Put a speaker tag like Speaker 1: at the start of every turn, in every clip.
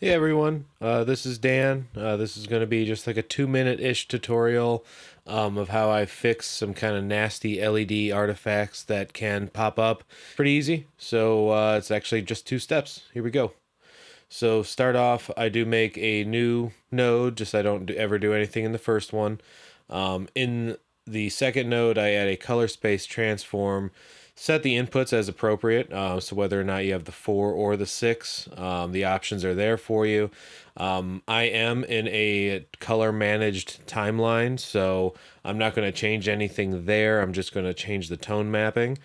Speaker 1: Hey everyone, this is Dan. This is going to be just like a 2 minute-ish tutorial of how I fix some kind of nasty LED artifacts that can pop up. Pretty easy, so it's actually just 2 steps. Here we go. So start off, I do make a new node, just I don't ever do anything in the first one. In the second node, I add a color space transform, set the inputs as appropriate. So whether or not you have the 4 or the 6, the options are there for you. I am in a color managed timeline, so I'm not going to change anything there. I'm just going to change the tone mapping.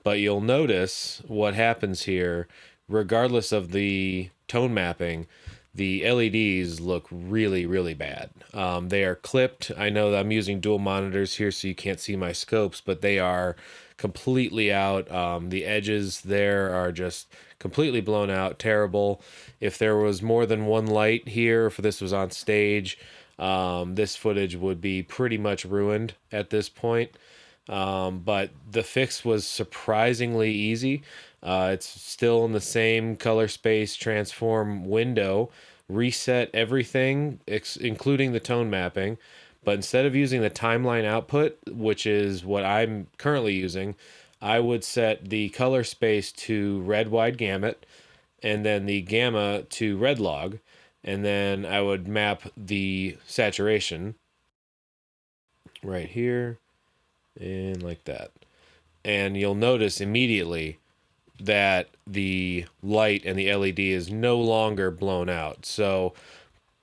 Speaker 1: But you'll notice what happens here, regardless of the tone mapping, the LEDs look really, really bad. They are clipped. I know that I'm using dual monitors here, so you can't see my scopes, but they are completely out. The edges there are just completely blown out, terrible. If there was more than one light here, if this was on stage, this footage would be pretty much ruined at this point. But the fix was surprisingly easy. It's still in the same color space transform window. Reset everything, including the tone mapping. But instead of using the timeline output, which is what I'm currently using, I would set the color space to red wide gamut and then the gamma to red log. And then I would map the saturation right here and like that. And you'll notice immediately that the light and the LED is no longer blown out. So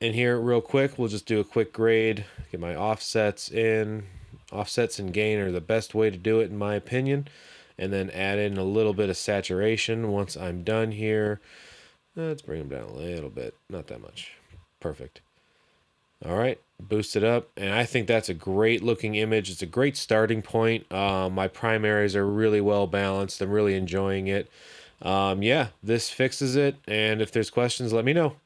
Speaker 1: in here real quick, we'll just do a quick grade, get my offsets in. Offsets and gain are the best way to do it in my opinion. And then add in a little bit of saturation once I'm done here. Let's bring them down a little bit, not that much. Perfect. All right, boost it up, and I think that's a great looking image. It's a great starting point. My primaries are really well balanced. I'm really enjoying it. Yeah, this fixes it, and if there's questions, let me know.